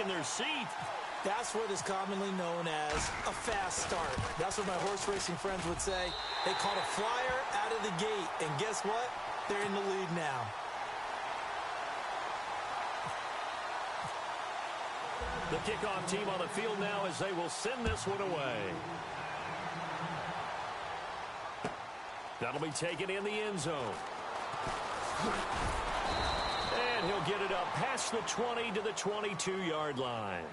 in their seat. That's what is commonly known as a fast start. That's what my horse racing friends would say. They caught a flyer out of the gate, and guess what? They're in the lead now. The kickoff team on the field now as they will send this one away. That'll be taken in the end zone. And he'll get it up past the 20 to the 22-yard line.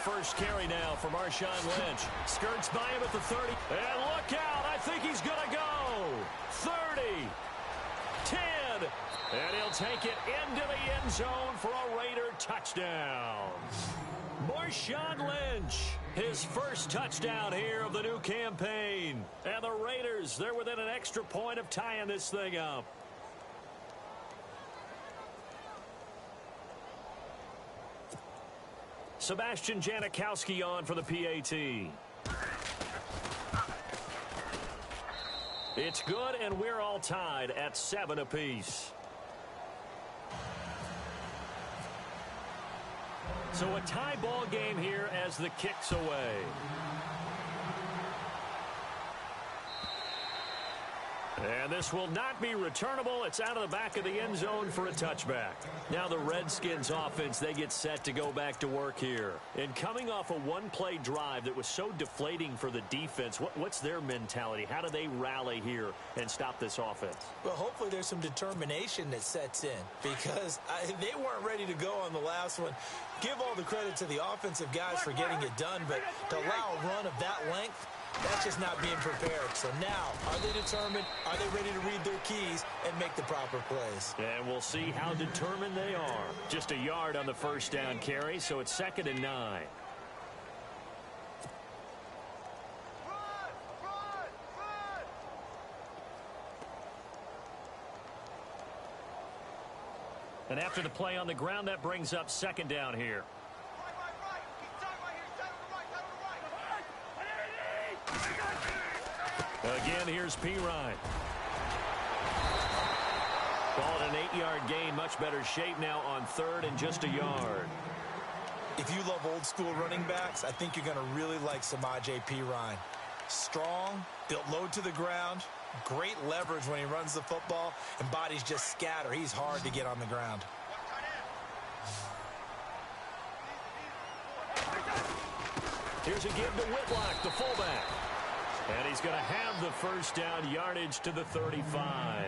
First carry now for Marshawn Lynch. Skirts by him at the 30. And look out. I think he's going to go. 30. 10. And he'll take it into the end zone for a Raider touchdown. Marshawn Lynch, his first touchdown here of the new campaign. And the Raiders, they're within an extra point of tying this thing up. Sebastian Janikowski on for the PAT. It's good, and we're all tied at 7 apiece. So a tie ball game here as the kick's away. And this will not be returnable. It's out of the back of the end zone for a touchback. Now the Redskins offense, they get set to go back to work here. And coming off a one-play drive that was so deflating for the defense, what's their mentality? How do they rally here and stop this offense? Well, hopefully there's some determination that sets in because they weren't ready to go on the last one. Give all the credit to the offensive guys for getting it done, but to allow a run of that length, that's just not being prepared. So now, are they determined? Are they ready to read their keys and make the proper plays? And we'll see how determined they are. Just a yard on the first down carry, so it's 2nd and 9. And after the play on the ground, that brings up 2nd down here. Again, here's P. Ryan. Call it an 8-yard gain. Much better shape now on 3rd and just a yard. If you love old-school running backs, I think you're going to really like Samaje P. Ryan. Strong, built low to the ground, great leverage when he runs the football, and bodies just scatter. He's hard to get on the ground. Here's a give to Whitlock, the fullback. And he's going to have the first down yardage to the 35.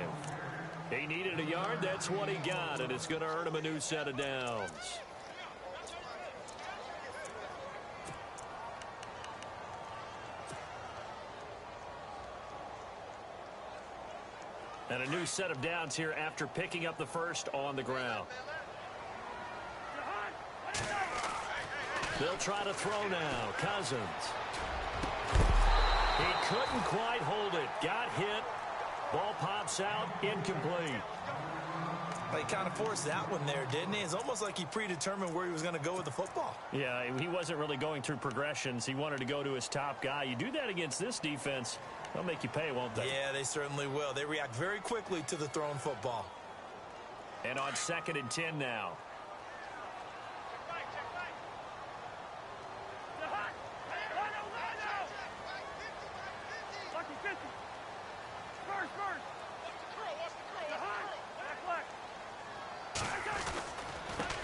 He needed a yard. That's what he got, and it's going to earn him a new set of downs. And a new set of downs here after picking up the first on the ground. They'll try to throw now. Cousins. He couldn't quite hold it. Got hit. Ball pops out. Incomplete. He kind of forced that one there, didn't he? It's almost like he predetermined where he was going to go with the football. Yeah, he wasn't really going through progressions. He wanted to go to his top guy. You do that against this defense, they'll make you pay, won't they? Yeah, they certainly will. They react very quickly to the thrown football. And on 2nd and 10 now.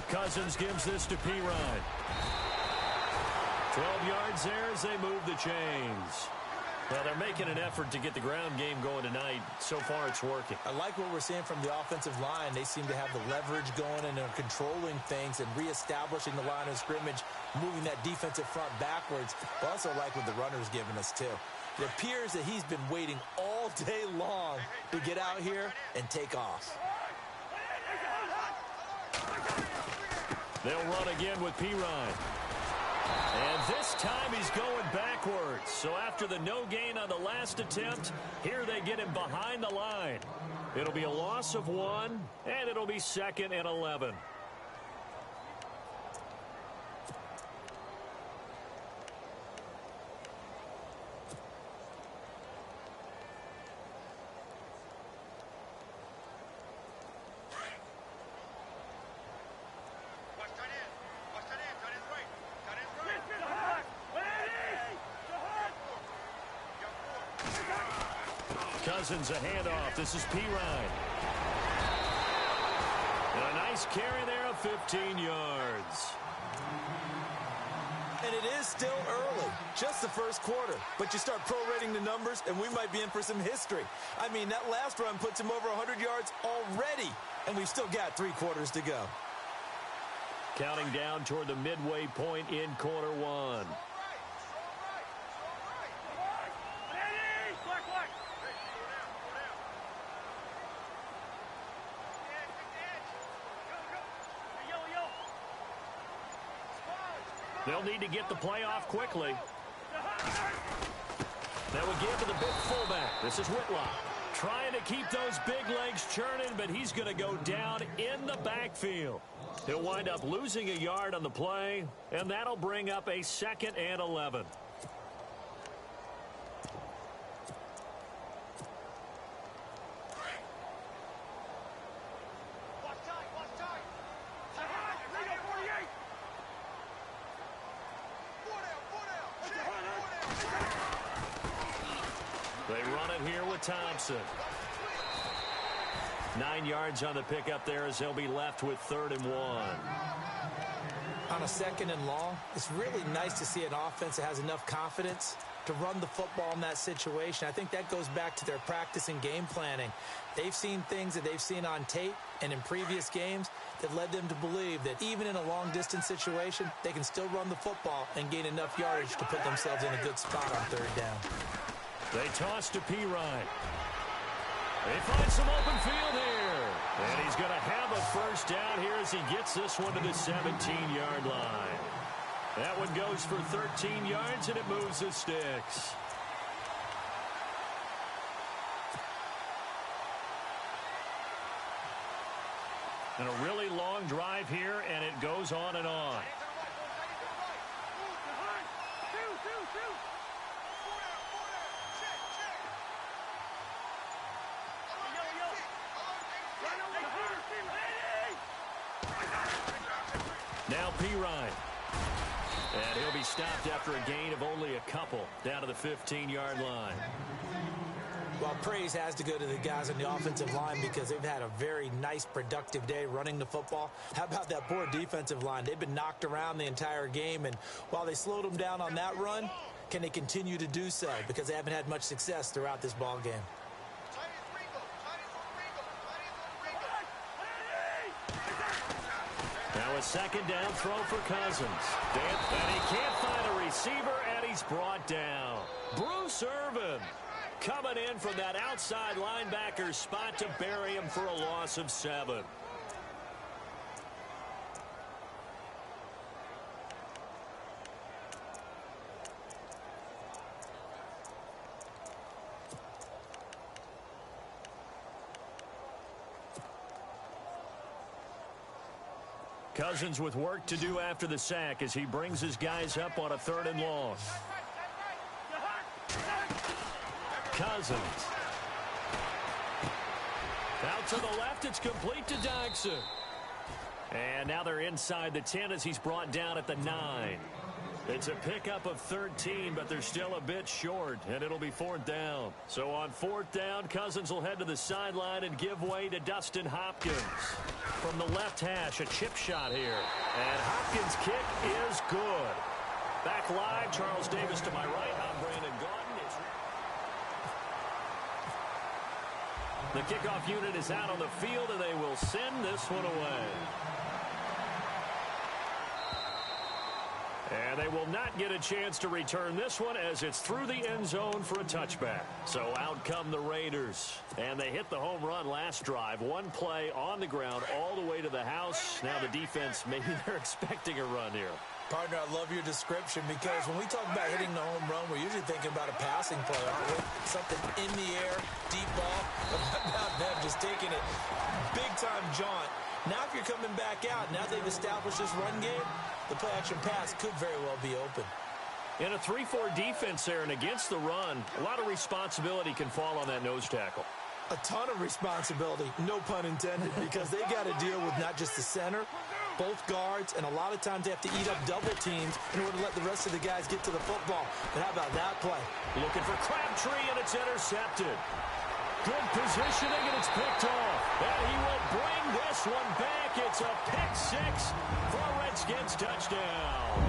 Cousins gives this to P. Ryan. 12 yards there as they move the chains. Well, they're making an effort to get the ground game going tonight. So far, it's working. I like what we're seeing from the offensive line. They seem to have the leverage going and they're controlling things and reestablishing the line of scrimmage, moving that defensive front backwards. But also like what the runner's giving us, too. It appears that he's been waiting all day long get out here and take off. They'll run again with Pirine. And this time he's going backwards. So after the no gain on the last attempt, here they get him behind the line. It'll be a loss of 1, and it'll be 2nd and 11. Cousins a handoff. This is Pirine. And a nice carry there of 15 yards. And it is still early, just the first quarter. But you start prorating the numbers, and we might be in for some history. I mean, that last run puts him over 100 yards already, and we've still got 3 quarters to go. Counting down toward the midway point in quarter 1. They'll need to get the play off quickly. That would give to the big fullback. This is Whitlock. Trying to keep those big legs churning, but he's going to go down in the backfield. He'll wind up losing a yard on the play, and that'll bring up a 2nd and 11. They run it here with Thompson. 9 yards on the pickup there as they'll be left with 3rd and 1. On a 2nd and long, it's really nice to see an offense that has enough confidence to run the football in that situation. I think that goes back to their practice and game planning. They've seen things that they've seen on tape and in previous games that led them to believe that even in a long-distance situation, they can still run the football and gain enough yardage to put themselves in a good spot on 3rd down. They toss to Pirine. They find some open field here. And he's going to have a 1st down here as he gets this one to the 17-yard line. That one goes for 13 yards, and it moves the sticks. And a really long drive here, and it goes on and on. Now Pirine. And he'll be stopped after a gain of only a couple down to the 15-yard line. Well, praise has to go to the guys on the offensive line because they've had a very nice, productive day running the football. How about that poor defensive line? They've been knocked around the entire game, and while they slowed them down on that run, can they continue to do so? Because they haven't had much success throughout this ball game. Now a 2nd down throw for Cousins. And he can't find a receiver, and he's brought down. Bruce Irvin coming in from that outside linebacker spot to bury him for a loss of 7. Cousins with work to do after the sack as he brings his guys up on a 3rd and long. Cousins. Out to the left, it's complete to Dodson. And now they're inside the 10 as he's brought down at the 9. It's a pickup of 13, but they're still a bit short, and it'll be 4th down. So on 4th down, Cousins will head to the sideline and give way to Dustin Hopkins. From the left hash, a chip shot here. And Hopkins' kick is good. Back live, Charles Davis to my right. I'm Brandon Gaudin. The kickoff unit is out on the field, and they will send this one away. And they will not get a chance to return this one as it's through the end zone for a touchback. So out come the Raiders. And they hit the home run last drive. One play on the ground all the way to the house. Now the defense, maybe they're expecting a run here. Partner, I love your description because when we talk about hitting the home run, we're usually thinking about a passing play, aren't we? Something in the air, deep ball. But how about them just taking it big-time jaunt? Now if you're coming back out, now they've established this run game, the play-action pass could very well be open. In a 3-4 defense there and against the run, a lot of responsibility can fall on that nose tackle. A ton of responsibility, no pun intended, because they got to deal with not just the center, both guards, and a lot of times they have to eat up double teams in order to let the rest of the guys get to the football. But how about that play? Looking for Crabtree, and it's intercepted. Good positioning, and it's picked off. And he will bring this one back. It's a pick six for a Redskins touchdown.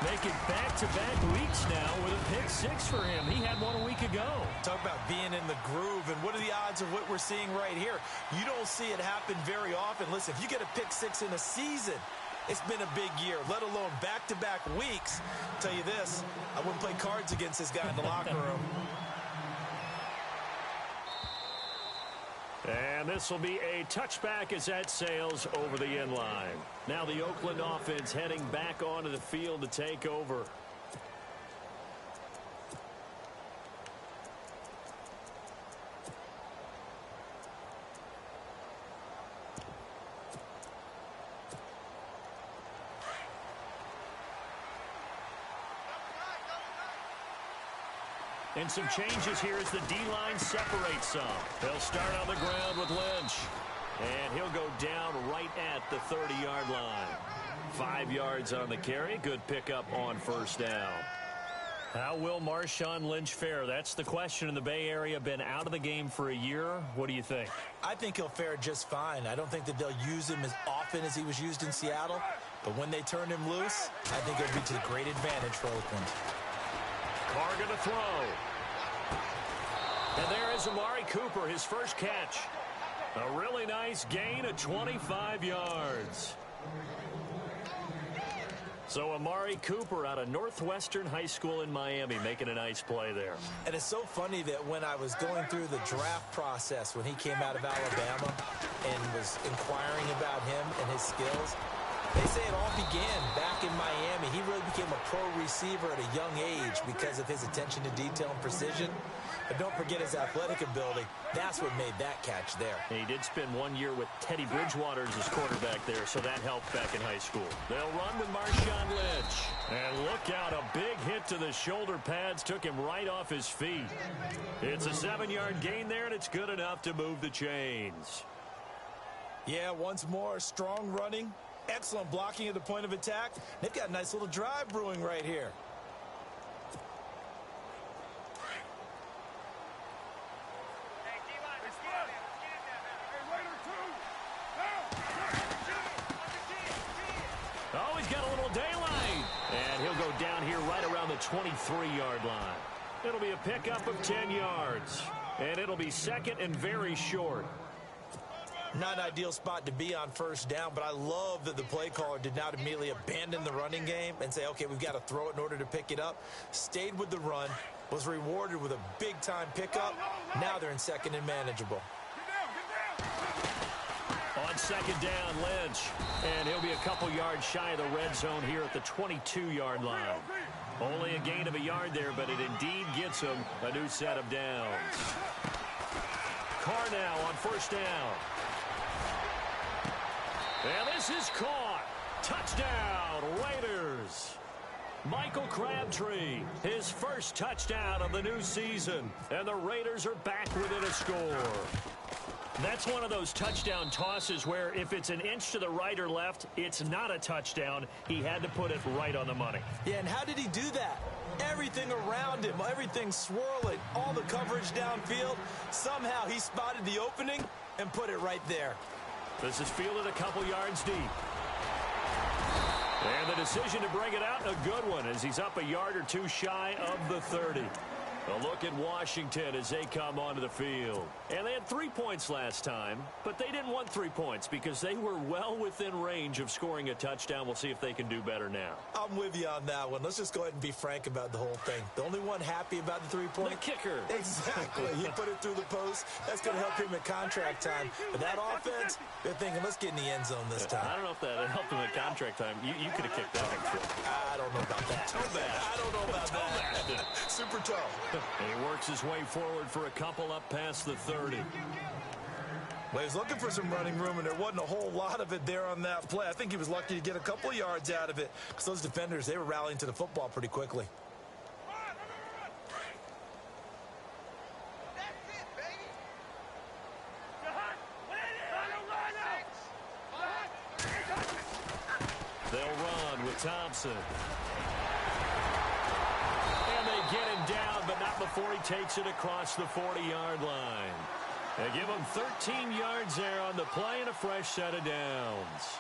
Making back-to-back weeks now with a pick six for him. He had one a week ago. Talk about being in the groove, and what are the odds of what we're seeing right here? You don't see it happen very often. Listen, if you get a pick six in a season, it's been a big year, let alone back-to-back weeks. I'll tell you this, I wouldn't play cards against this guy in the locker room. And this will be a touchback as that sails over the end line. Now the Oakland offense heading back onto the field to take over. And some changes here as the D-line separates some. They'll start on the ground with Lynch. And he'll go down right at the 30-yard line. 5 yards on the carry. Good pickup on first down. How will Marshawn Lynch fare? That's the question in the Bay Area. Been out of the game for a year. What do you think? I think he'll fare just fine. I don't think that they'll use him as often as he was used in Seattle. But when they turn him loose, I think it'll be to the great advantage for Oakland. Carr gonna throw. And there is Amari Cooper, his first catch. A really nice gain of 25 yards. So Amari Cooper out of Northwestern High School in Miami making a nice play there. And it's so funny that when I was going through the draft process when he came out of Alabama and was inquiring about him and his skills, they say it all began back in Miami. He really became a pro receiver at a young age because of his attention to detail and precision. But don't forget his athletic ability. That's what made that catch there. And he did spend 1 year with Teddy Bridgewater as his quarterback there, so that helped back in high school. They'll run with Marshawn Lynch. And look out, a big hit to the shoulder pads took him right off his feet. It's a 7-yard gain there, and it's good enough to move the chains. Yeah, once more, strong running. Excellent blocking at the point of attack. They've got a nice little drive brewing right here. Oh, he's got a little daylight. And he'll go down here right around the 23-yard line. It'll be a pickup of 10 yards. And it'll be second and very short. Not an ideal spot to be on first down, but I love that the play caller did not immediately abandon the running game and say, okay, we've got to throw it in order to pick it up. Stayed with the run, was rewarded with a big-time pickup. Now they're in second and manageable. On second down, Lynch. And he'll be a couple yards shy of the red zone here at the 22-yard line. Only a gain of a yard there, but it indeed gets him a new set of downs. Carr now on first down. And this is caught. Touchdown, Raiders. Michael Crabtree, his first touchdown of the new season. And the Raiders are back within a score. That's one of those touchdown tosses where if it's an inch to the right or left, it's not a touchdown. He had to put it right on the money. Yeah, and how did he do that? Everything around him, everything swirling, all the coverage downfield. Somehow he spotted the opening and put it right there. This is fielded a couple yards deep. And the decision to bring it out, a good one, as he's up a yard or two shy of the 30. A look at Washington as they come onto the field. And they had 3 points last time, but they didn't want 3 points because they were well within range of scoring a touchdown. We'll see if they can do better now. I'm with you on that one. Let's just go ahead and be frank about the whole thing. The only one happy about the 3-point? The kicker. Exactly. He put it through the post. That's going to help him at contract time. But that offense, they're thinking, let's get in the end zone this time. I don't know if that helped him at contract time. You could have kicked that one. I don't know about that. Toe bad. I don't know about that. Super toe. And he works his way forward for a couple up past the 30. Well, he was looking for some running room, and there wasn't a whole lot of it there on that play. I think he was lucky to get a couple of yards out of it because those defenders, they were rallying to the football pretty quickly. They'll run with Thompson. And they get him down, but not before he takes it across the 40-yard line. They give him 13 yards there on the play and a fresh set of downs.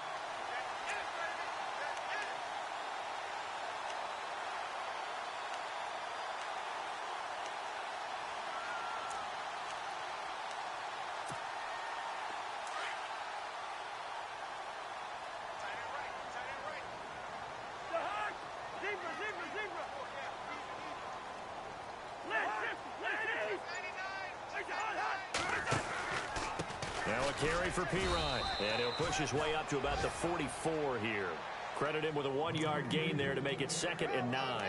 Now a carry for Pirine, and he'll push his way up to about the 44 here. Credit him with a 1-yard gain there to make it 2nd and 9.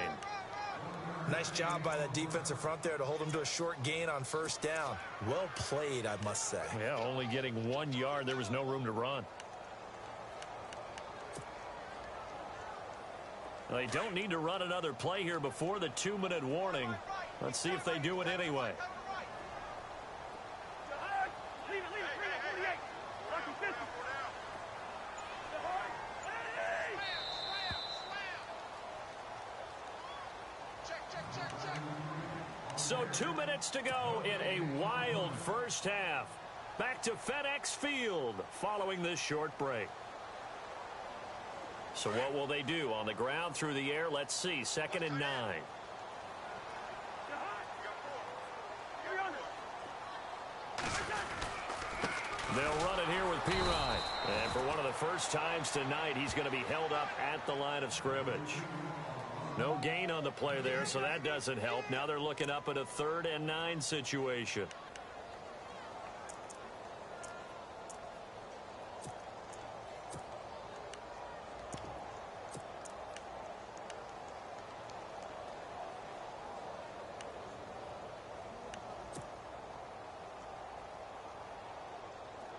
Nice job by that defensive front there to hold him to a short gain on first down. Well played, I must say. Yeah, only getting 1 yard. There was no room to run. They don't need to run another play here before the 2-minute warning. Let's see if they do it anyway. So 2 minutes to go in a wild first half. Back to FedEx Field following this short break. So what will they do? On the ground, through the air? Let's see. 2nd and 9. They'll run it here with Pirine. And for one of the first times tonight, he's going to be held up at the line of scrimmage. No gain on the play there, so that doesn't help. Now they're looking up at a 3rd and 9 situation.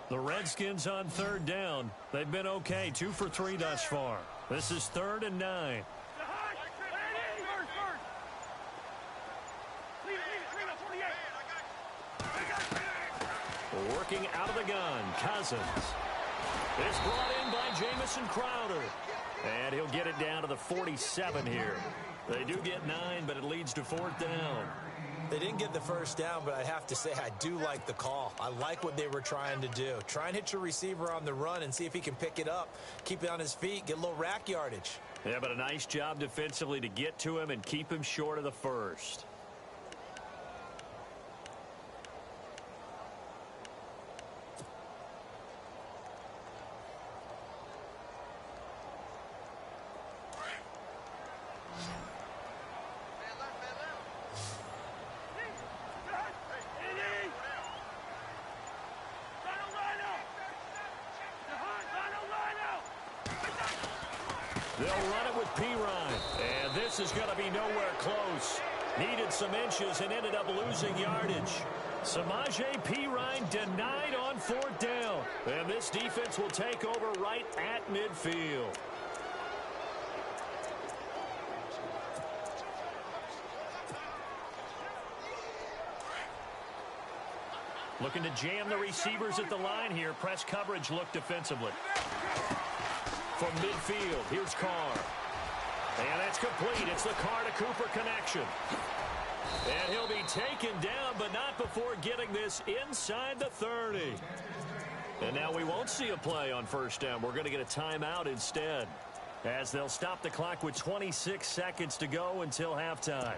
The Redskins on 3rd down. They've been okay, 2 for 3 thus far. This is 3rd and 9. Working out of the gun, Cousins. It's brought in by Jamison Crowder. And he'll get it down to the 47 here. They do get 9, but it leads to 4th down. They didn't get the first down, but I have to say I do like the call. I like what they were trying to do. Try and hit your receiver on the run and see if he can pick it up, keep it on his feet, get a little rack yardage. Yeah, but a nice job defensively to get to him and keep him short of the first. They'll run it with Pirine, and this is going to be nowhere close. Needed some inches and ended up losing yardage. Samaje Pirine denied on 4th down, and this defense will take over right at midfield. Looking to jam the receivers at the line here. Press coverage look defensively. From midfield, here's Carr. And that's complete. It's the Carr to Cooper connection. And he'll be taken down, but not before getting this inside the 30. And now we won't see a play on first down. We're going to get a timeout instead, as they'll stop the clock with 26 seconds to go until halftime.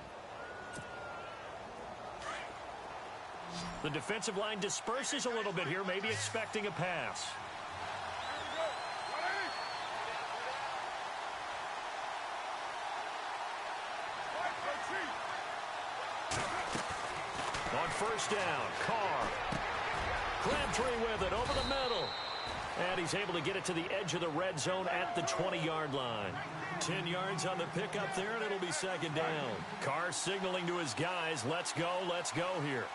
The defensive line disperses a little bit here, maybe expecting a pass. On first down, Carr. Crabtree with it over the middle. And he's able to get it to the edge of the red zone at the 20-yard line. 10 yards on the pickup there, and it'll be second down. Carr signaling to his guys, let's go here.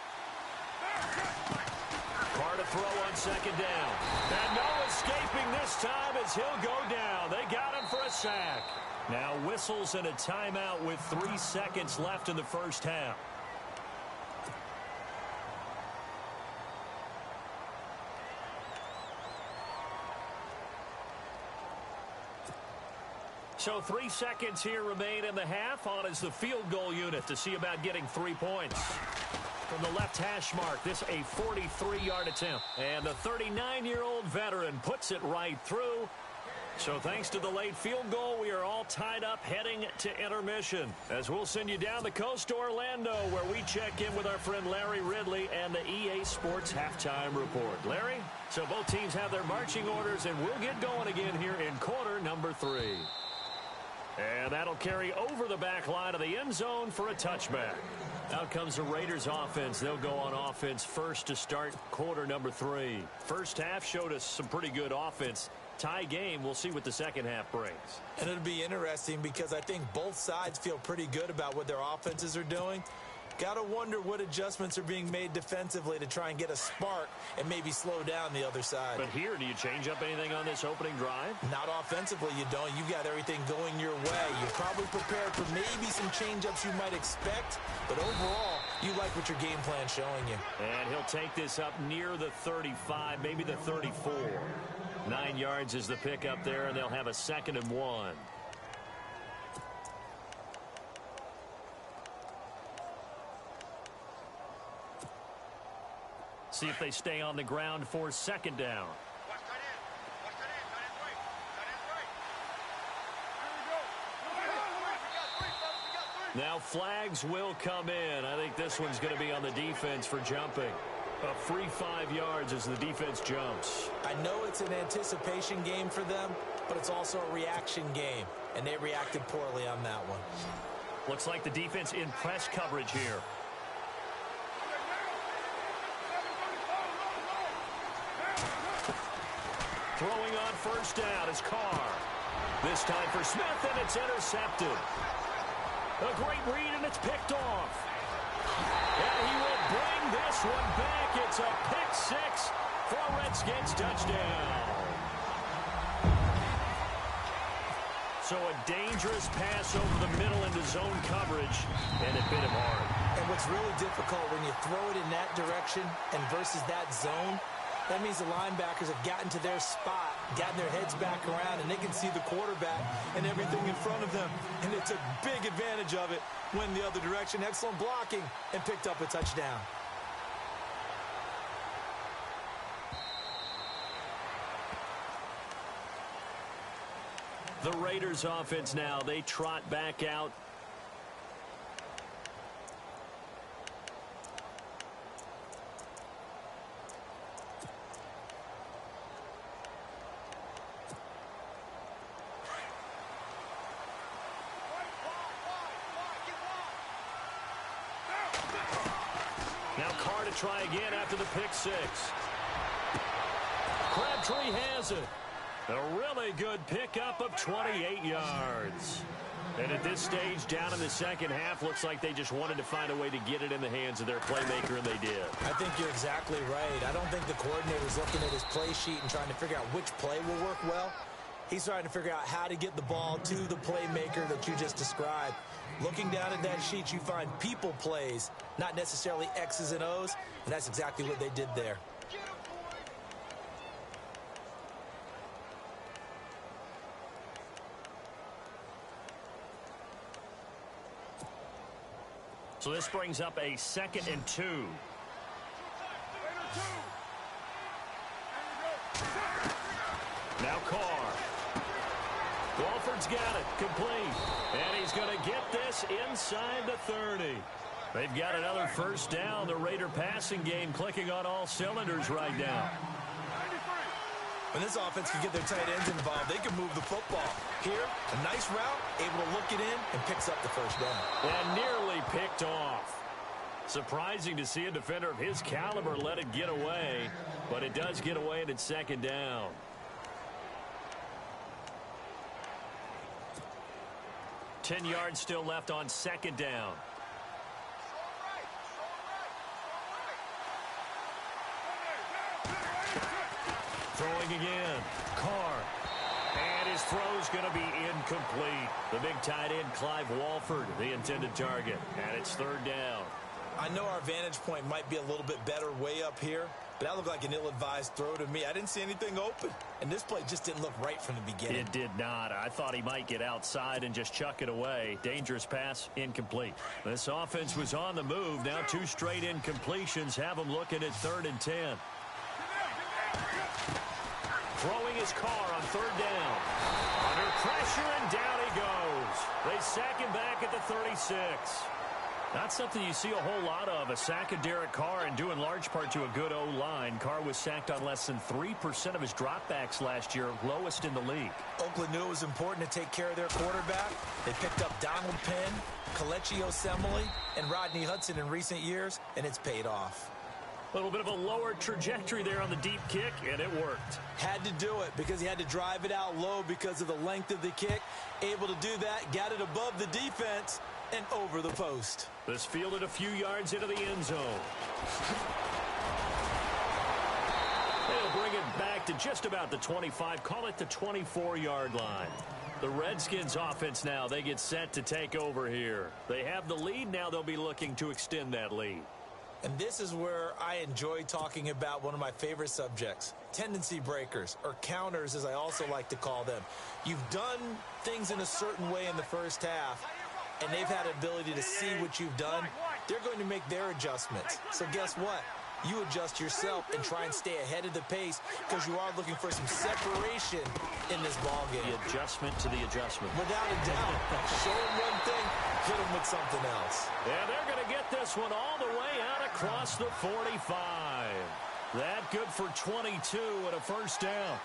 Carr to throw on second down. And no escaping this time as he'll go down. They got him for a sack. Now whistles and a timeout with 3 seconds left in the first half. So 3 seconds here remain in the half. On is the field goal unit to see about getting 3 points. From the left hash mark, this a 43-yard attempt. And the 39-year-old veteran puts it right through. So thanks to the late field goal, we are all tied up heading to intermission. As we'll send you down the coast to Orlando, where we check in with our friend Larry Ridley and the EA Sports Halftime Report. Larry, so both teams have their marching orders, and we'll get going again here in quarter number 3. And that'll carry over the back line of the end zone for a touchback. Out comes the Raiders offense. They'll go on offense first to start quarter number 3. First half showed us some pretty good offense. Tie game, we'll see what the second half brings. And it'll be interesting because I think both sides feel pretty good about what their offenses are doing. Got to wonder what adjustments are being made defensively to try and get a spark and maybe slow down the other side. But here, do you change up anything on this opening drive? Not offensively, you don't. You got everything going your way. You're probably prepared for maybe some change-ups you might expect, but overall, you like what your game plan's showing you. And he'll take this up near the 35, maybe the 34. 9 yards is the pickup there, and they'll have a 2nd and 1. See if they stay on the ground for second down. Now flags will come in. I think this one's going to be on the defense for jumping. A free 5 yards as the defense jumps. I know it's an anticipation game for them, but it's also a reaction game, and they reacted poorly on that one. Looks like the defense in press coverage here. Throwing on first down is Carr. This time for Smith, and it's intercepted. A great read, and it's picked off. And he will bring this one back. It's a pick 6 for a Redskins touchdown. So a dangerous pass over the middle into zone coverage, and it bit him hard. And what's really difficult when you throw it in that direction and versus that zone, that means the linebackers have gotten to their spot, gotten their heads back around, and they can see the quarterback and everything in front of them. And they took big advantage of it, went the other direction, excellent blocking, and picked up a touchdown. The Raiders offense now, they trot back out. Now Carr to try again after the pick 6. Crabtree has it. A really good pickup of 28 yards. And at this stage, down in the second half, looks like they just wanted to find a way to get it in the hands of their playmaker, and they did. I think you're exactly right. I don't think the coordinator's looking at his play sheet and trying to figure out which play will work well. He's trying to figure out how to get the ball to the playmaker that you just described. Looking down at that sheet, you find people plays, not necessarily X's and O's, and that's exactly what they did there. So this brings up a 2nd and 2. Now Carr. Walford's got it, complete. And he's going to get this inside the 30. They've got another first down. The Raider passing game clicking on all cylinders right now. When this offense can get their tight ends involved, they can move the football. Here, a nice route, able to look it in, and picks up the first down. And nearly picked off. Surprising to see a defender of his caliber let it get away, but it does get away and it's second down. Ten yards still left on second down. Throwing again. Carr. And his throw's going to be incomplete. The big tight end, Clive Walford, the intended target. And it's third down. I know our vantage point might be a little bit better way up here, but that looked like an ill-advised throw to me. I didn't see anything open, and this play just didn't look right from the beginning. It did not. I thought he might get outside and just chuck it away. Dangerous pass, incomplete. This offense was on the move. Now 2 straight incompletions have them looking at 3rd and 10. Throwing his Carr on third down. Under pressure, and down he goes. They sack him back at the 36. Not something you see a whole lot of, a sack of Derek Carr, and due in large part to a good O-line. Carr was sacked on less than 3% of his dropbacks last year, lowest in the league. Oakland knew it was important to take care of their quarterback. They picked up Donald Penn, Kelechi Osemele, and Rodney Hudson in recent years, and it's paid off. A little bit of a lower trajectory there on the deep kick, and it worked. Had to do it because he had to drive it out low because of the length of the kick. Able to do that, got it above the defense, and over the post. This fielded a few yards into the end zone. They'll bring it back to just about the 25, call it the 24-yard line. The Redskins offense now, they get set to take over here. They have the lead, now they'll be looking to extend that lead. And this is where I enjoy talking about one of my favorite subjects, tendency breakers, or counters as I also like to call them. You've done things in a certain way in the first half, and they've had an ability to see what you've done. They're going to make their adjustments. So guess what? You adjust yourself and try and stay ahead of the pace because you are looking for some separation in this ballgame. The adjustment to the adjustment. Without a doubt. Show them one thing, hit them with something else. Yeah, they're going to get this one all the way out across the 45. That good for 22 and a first down.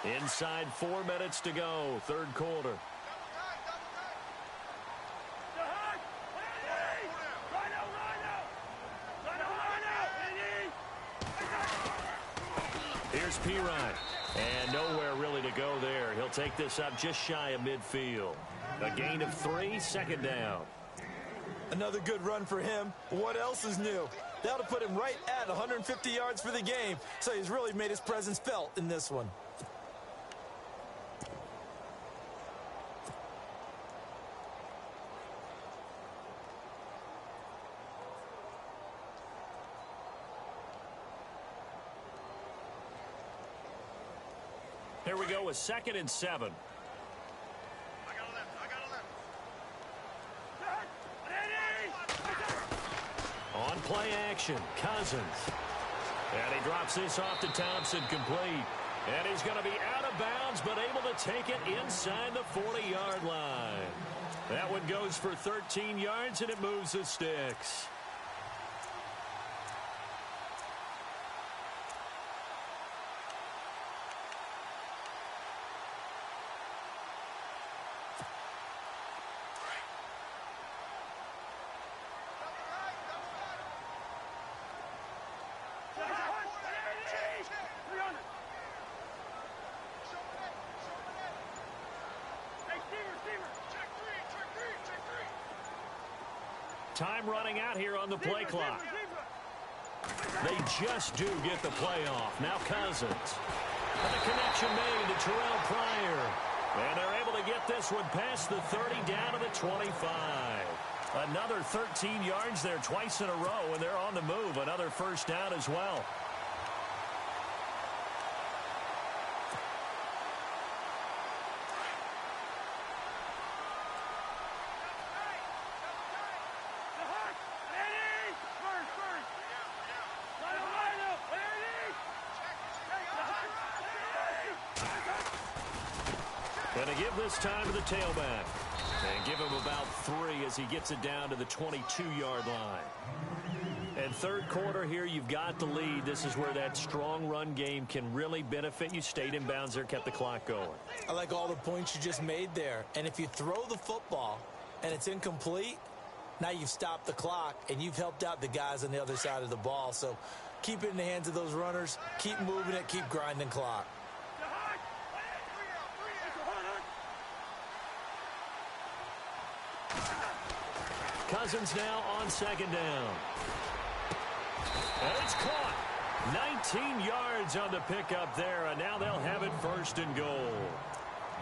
Inside 4 minutes to go, third quarter. Here's Pirine. And nowhere really to go there. He'll take this up just shy of midfield. A gain of 3, second down. Another good run for him. What else is new? That'll put him right at 150 yards for the game. So he's really made his presence felt in this one. Here we go with 2nd and 7. On play action, Cousins. And he drops this off to Thompson, complete. And he's going to be out of bounds, but able to take it inside the 40-yard line. That one goes for 13 yards, and it moves the sticks. Time running out here on the play clock. They just do get the play off. Now Cousins. And the connection made to Terrell Pryor. And they're able to get this one past the 30 down to the 25. Another 13 yards there twice in a row, and they're on the move. Another first down as well. Going to give this time to the tailback. And give him about 3 as he gets it down to the 22-yard line. And third quarter here, you've got the lead. This is where that strong run game can really benefit you. Stayed in bounds there, kept the clock going. I like all the points you just made there. And if you throw the football and it's incomplete, now you've stopped the clock and you've helped out the guys on the other side of the ball. So keep it in the hands of those runners. Keep moving it. Keep grinding clock. Cousins now on second down. And it's caught. 19 yards on the pickup there, and now they'll have it first and goal.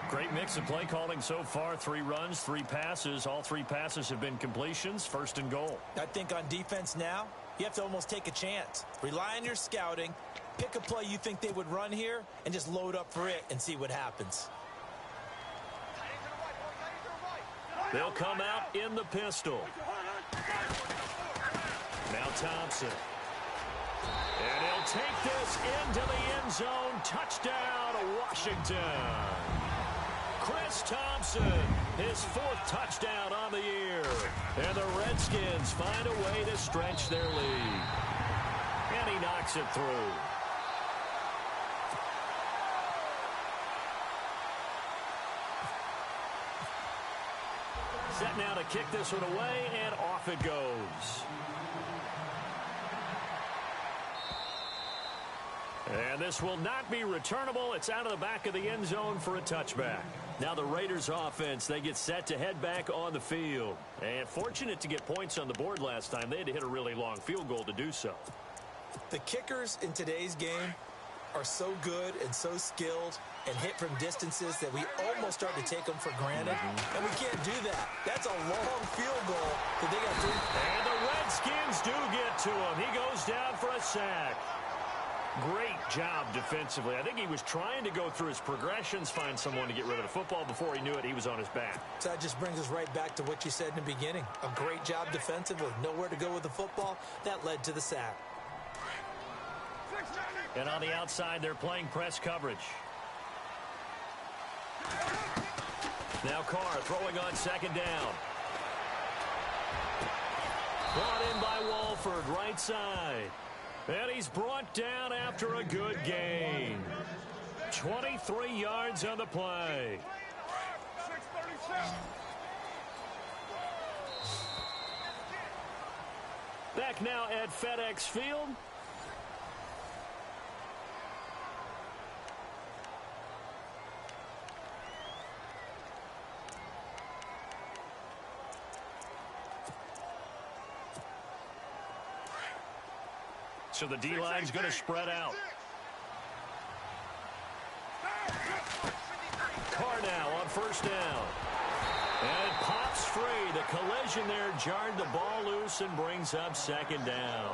Great mix of play calling so far. 3 runs, 3 passes. All 3 passes have been completions. First and goal. I think on defense now, you have to almost take a chance. Rely on your scouting. Pick a play you think they would run here, and just load up for it and see what happens. They'll come out in the pistol. Now Thompson. And he'll take this into the end zone. Touchdown, Washington. Chris Thompson, his 4th touchdown on the year. And the Redskins find a way to stretch their lead. And he knocks it through. Set now to kick this one away, and off it goes. And this will not be returnable. It's out of the back of the end zone for a touchback. Now the Raiders offense, they get set to head back on the field. And fortunate to get points on the board last time. They had to hit a really long field goal to do so. The kickers in today's game are so good and so skilled and hit from distances that we almost start to take them for granted. And we can't do that. That's a long field goal that they got to. And the Redskins do get to him. He goes down for a sack. Great job defensively. I think he was trying to go through his progressions, find someone to get rid of the football. Before he knew it, he was on his back. So that just brings us right back to what you said in the beginning. A great job defensively. Nowhere to go with the football. That led to the sack. And on the outside, they're playing press coverage. Now Carr throwing on second down. Brought in by Walford, right side. And he's brought down after a good gain. 23 yards on the play. Back now at FedEx Field. So the D-line's going to spread out. Carr now on first down. And it pops free. The collision there jarred the ball loose and brings up second down.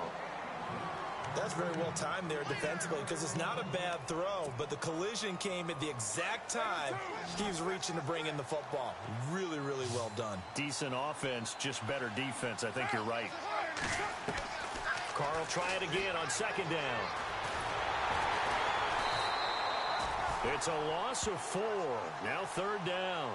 That's very well timed there defensively because it's not a bad throw, but the collision came at the exact time he was reaching to bring in the football. Really, really well done. Decent offense, just better defense. I think you're right. Carr will try it again on second down. It's a loss of 4. Now third down.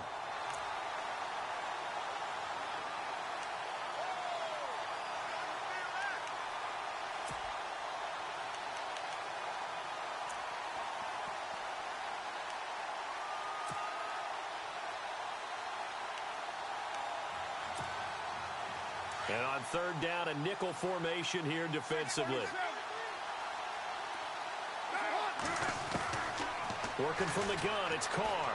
And on third down, a nickel formation here defensively. Working from the gun, it's Carr.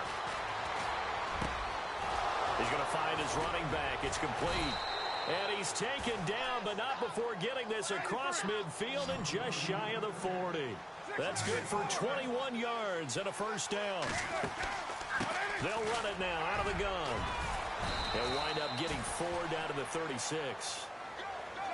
He's going to find his running back. It's complete. And he's taken down, but not before getting this across midfield and just shy of the 40. That's good for 21 yards and a first down. They'll run it now out of the gun. They'll wind up getting 4 down to the 36.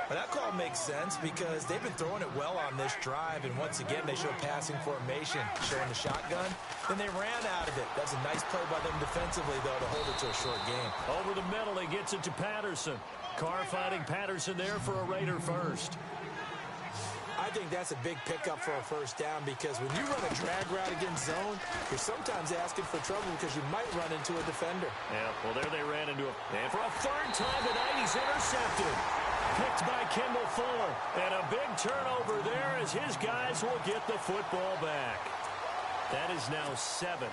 Well, that call makes sense because they've been throwing it well on this drive, and once again they show passing formation, showing the shotgun. Then they ran out of it. That's a nice play by them defensively, though, to hold it to a short game. Over the middle, he gets it to Patterson. Carr finding Patterson there for a Raider first. I I think that's a big pickup for a first down because when you run a drag route against zone, you're sometimes asking for trouble because you might run into a defender. Yeah, well, there they ran into a... And for a third time tonight, he's intercepted. Picked by Kendall Fuller. And a big turnover there as his guys will get the football back. That is now seven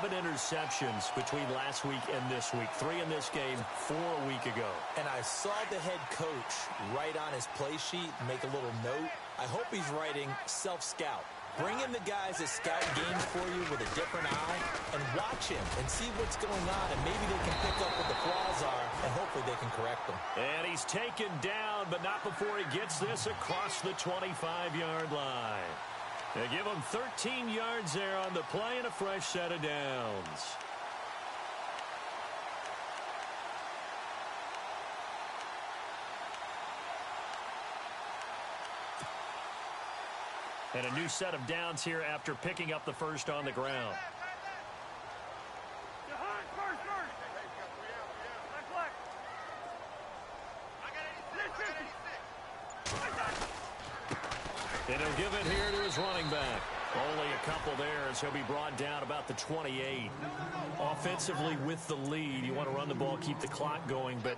interceptions between last week and this week. 3 in this game, 4 a week ago. And I saw the head coach write on his play sheet, make a little note. I hope he's writing self-scout. Bring in the guys that scout games for you with a different eye and watch him and see what's going on, and maybe they can pick up what the flaws are, and hopefully they can correct them. And he's taken down, but not before he gets this across the 25-yard line. They give him 13 yards there on the play and a fresh set of downs. And a new set of downs here after picking up the first on the ground. And he'll give it here to his running back. Only a couple there as he'll be brought down about the 28. Offensively with the lead, you want to run the ball, keep the clock going, but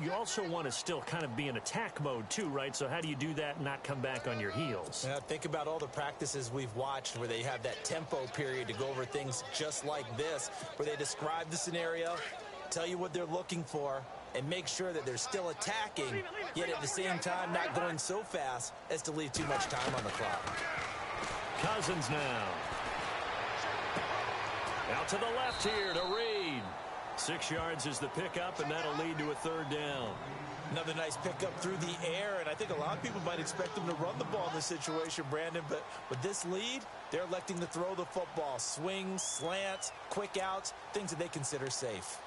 you also want to still kind of be in attack mode too, right? So how do you do that and not come back on your heels? Now, think about all the practices we've watched where they have that tempo period to go over things just like this, where they describe the scenario, tell you what they're looking for, and make sure that they're still attacking, yet at the same time not going so fast as to leave too much time on the clock. Cousins now. Out to the left here to Reed. 6 yards is the pickup, and that'll lead to a third down. Another nice pickup through the air, and I think a lot of people might expect them to run the ball in this situation, Brandon, but with this lead, they're electing to throw the football. Swings, slants, quick outs, things that they consider safe.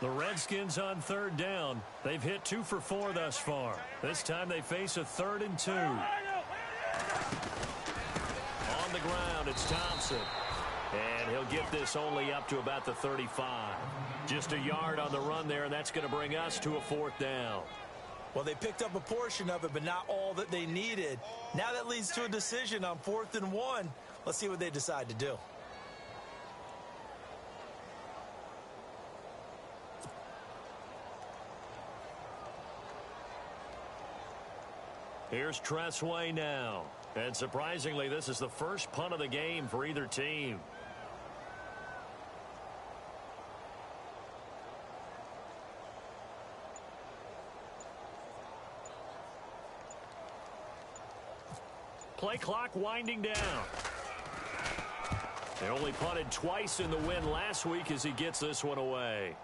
The Redskins on third down. They've hit 2 for 4 thus far. This time they face a 3rd and 2. On the ground, it's Thompson. And he'll get this only up to about the 35. Just a yard on the run there, and that's going to bring us to a 4th down. Well, they picked up a portion of it, but not all that they needed. Now that leads to a decision on 4th and 1. Let's see what they decide to do. Here's Tressway now. And surprisingly, this is the first punt of the game for either team. Play clock winding down. They only punted twice in the win last week as he gets this one away.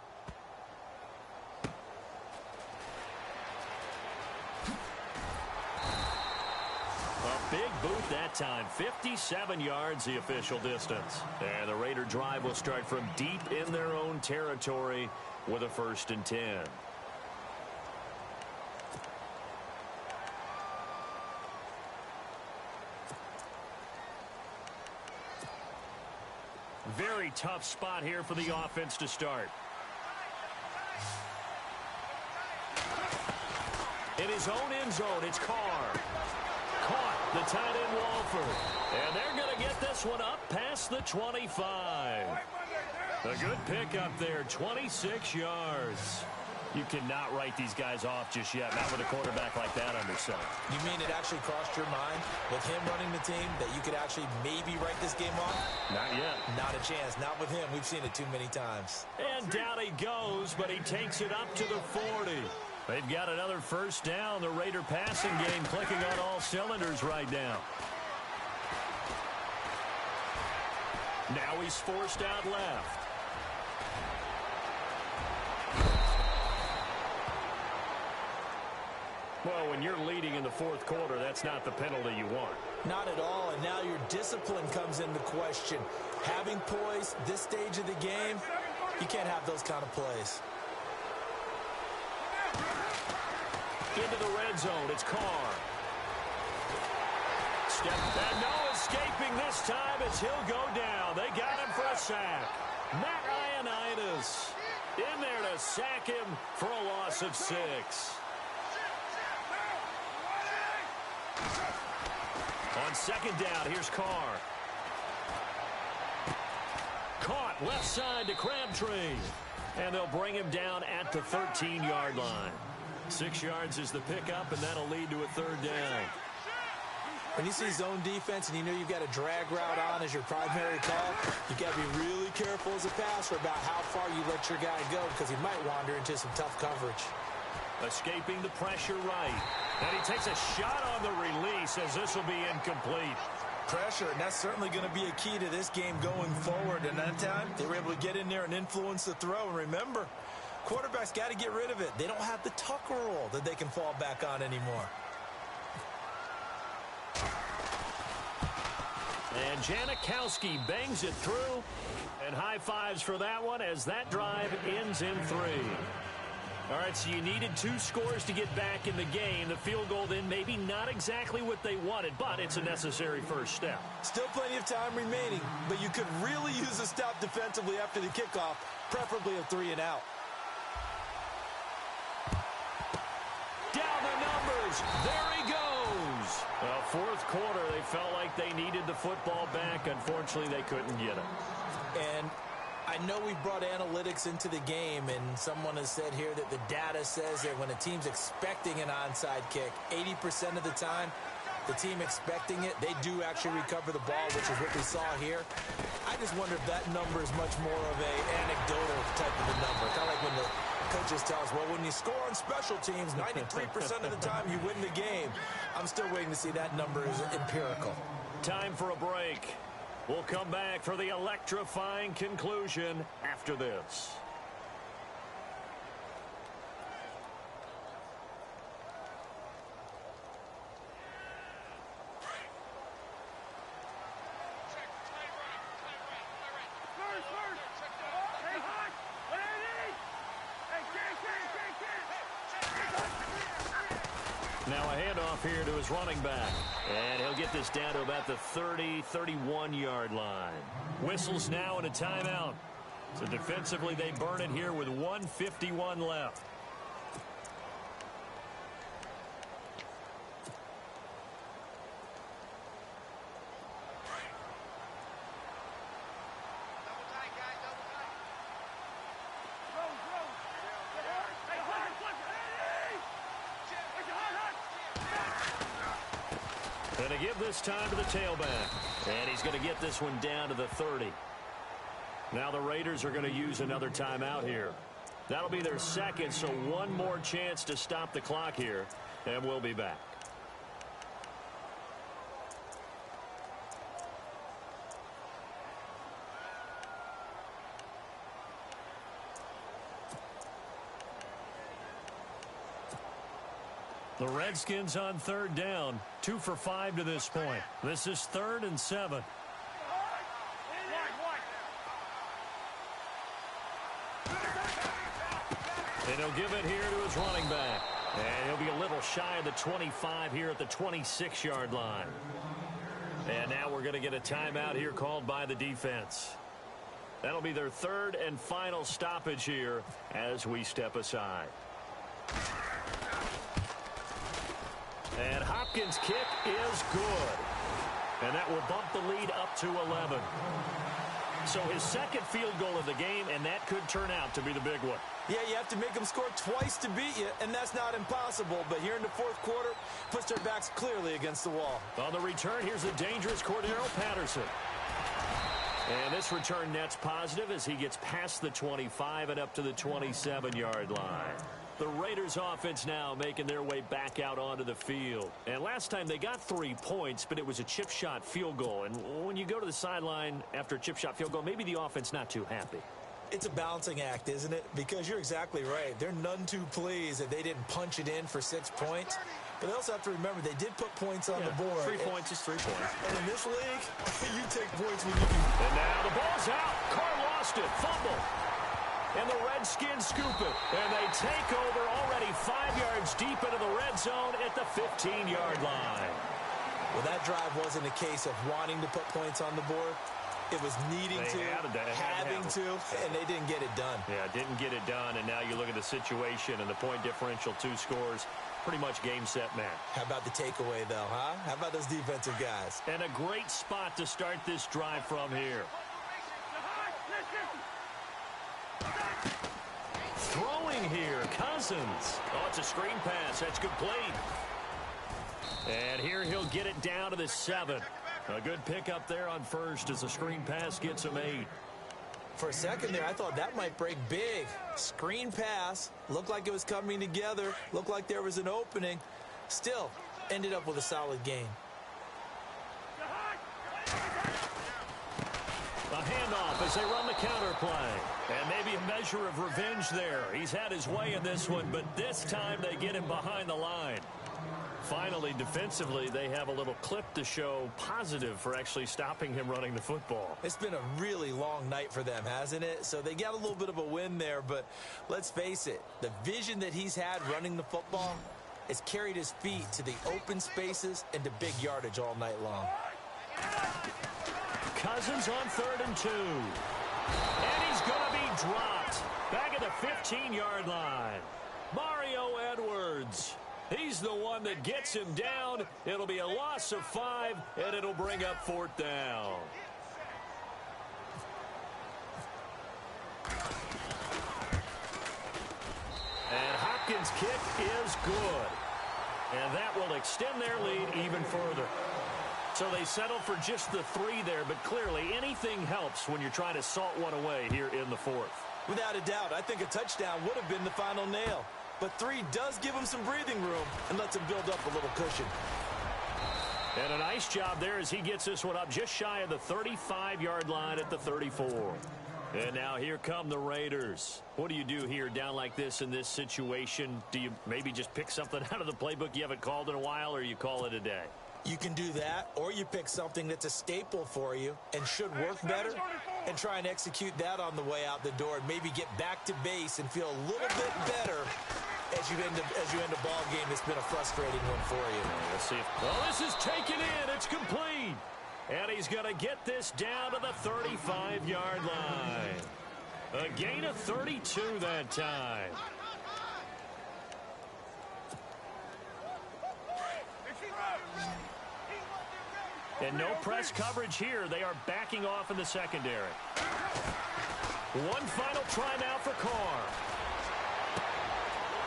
Big boot that time. 57 yards the official distance. And the Raider drive will start from deep in their own territory with a 1st and 10. Very tough spot here for the offense to start. In his own end zone, it's Carr. Caught the tight end Walford. And they're going to get this one up past the 25. A good pickup there, 26 yards. You cannot write these guys off just yet, not with a quarterback like that under center. You mean it actually crossed your mind with him running the team that you could actually maybe write this game off? Not yet. Not a chance. Not with him. We've seen it too many times. And down he goes, but he takes it up to the 40. They've got another first down. The Raider passing game clicking on all cylinders right now. Now he's forced out left. Well, when you're leading in the 4th quarter, that's not the penalty you want. Not at all, and now your discipline comes into question. Having poise this stage of the game, you can't have those kind of plays. Into the red zone, it's Carr. Step, and no escaping this time as he'll go down. They got him for a sack. Matt Ioannidis. In there to sack him for a loss of 6. On second down, here's Carr. Caught left side to Crabtree. And they'll bring him down at the 13-yard line. 6 yards is the pickup, and that'll lead to a third down. When you see zone defense and you know you've got a drag route on as your primary call, you've got to be really careful as a passer about how far you let your guy go because he might wander into some tough coverage. Escaping the pressure right. And he takes a shot on the release as this will be incomplete. Pressure, and that's certainly going to be a key to this game going forward. And that time, they were able to get in there and influence the throw. And remember, quarterbacks got to get rid of it. They don't have the Tucker rule that they can fall back on anymore. And Janikowski bangs it through. And high fives for that one as that drive ends in 3. All right, so you needed 2 scores to get back in the game. The field goal then maybe not exactly what they wanted, but it's a necessary first step. Still plenty of time remaining, but you could really use a stop defensively after the kickoff, preferably a 3-and-out. Down the numbers. There he goes. Well, fourth quarter, they felt like they needed the football back. Unfortunately, they couldn't get it. And I know we brought analytics into the game, and someone has said here that the data says that when a team's expecting an onside kick, 80% of the time, the team expecting it, they do actually recover the ball, which is what we saw here. I just wonder if that number is much more of an anecdotal type of a number. Kind of like when the coaches tell us, well, when you score on special teams, 93% of the time you win the game. I'm still waiting to see that number is empirical. Time for a break. We'll come back for the electrifying conclusion after this. Now a handoff here to his running back. And he'll get this down to about the 30, 31-yard line. Whistles now and a timeout. So defensively they burn it here with 1:51 left. And to give this time to the tailback. And he's going to get this one down to the 30. Now the Raiders are going to use another timeout here. That'll be their second, so one more chance to stop the clock here. And we'll be back. The Redskins on third down, 2 for 5 to this point. This is 3rd and 7. And he'll give it here to his running back. And he'll be a little shy of the 25 here at the 26-yard line. And now we're going to get a timeout here called by the defense. That'll be their 3rd and final stoppage here as we step aside. And Hopkins' kick is good. And that will bump the lead up to 11. So his second field goal of the game, and that could turn out to be the big one. Yeah, you have to make them score twice to beat you, and that's not impossible. But here in the fourth quarter, puts their backs clearly against the wall. On the return, here's the dangerous Cordero Patterson. And this return net's positive as he gets past the 25 and up to the 27-yard line. The Raiders offense now making their way back out onto the field. And last time they got 3 points, but it was a chip shot field goal. And when you go to the sideline after a chip shot field goal, maybe the offense not too happy. It's a balancing act, isn't it? Because you're exactly right. They're none too pleased that they didn't punch it in for 6 points. But they also have to remember they did put points on the board. 3 points is 3 points. And in this league, you take points when you can. And now the ball's out. Carr lost it. Fumble. And the Redskins scoop it. And they take over already 5 yards deep into the red zone at the 15-yard line. Well, that drive wasn't a case of wanting to put points on the board. It was needing to, having to, and they didn't get it done. Yeah, didn't get it done, and now you look at the situation and the point differential, 2 scores, pretty much game, set, match. How about the takeaway, though, huh? How about those defensive guys? And a great spot to start this drive from here. Throwing here, Cousins. Oh, it's a screen pass. That's complete. And here he'll get it down to the 7. A good pickup there on first as the screen pass gets him 8. For a second there, I thought that might break big. Screen pass. Looked like it was coming together. Looked like there was an opening. Still, ended up with a solid game. A handoff as they run the counter play. And maybe a measure of revenge there. He's had his way in this one, but this time they get him behind the line. Finally, defensively, they have a little clip to show positive for actually stopping him running the football. It's been a really long night for them, hasn't it? So they got a little bit of a win there, but let's face it, the vision that he's had running the football has carried his feet to the open spaces and to big yardage all night long. Cousins on 3rd and 2. And he's going to be dropped back at the 15-yard line. Mario Edwards. He's the one that gets him down. It'll be a loss of 5, and it'll bring up 4th down. And Hopkins' kick is good. And that will extend their lead even further. So they settle for just the 3 there, but clearly anything helps when you're trying to salt one away here in the 4th. Without a doubt, I think a touchdown would have been the final nail. But 3 does give him some breathing room and lets him build up a little cushion. And a nice job there as he gets this one up just shy of the 35-yard line at the 34. And now here come the Raiders. What do you do here down like this in this situation? Do you maybe just pick something out of the playbook you haven't called in a while, or you call it a day? You can do that, or you pick something that's a staple for you and should work better and try and execute that on the way out the door and maybe get back to base and feel a little bit better as you end a ball game that's been a frustrating one for you. Let's see if, well, this is taken in. It's complete. And he's going to get this down to the 35-yard line. A gain of 32 that time. And no press coverage here. They are backing off in the secondary. One final try now for Carr.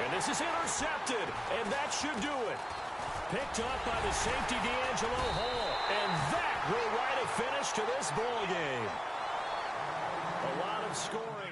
And this is intercepted, and that should do it. Picked up by the safety, D'Angelo Hall. And that will write a finish to this ball game. A lot of scoring.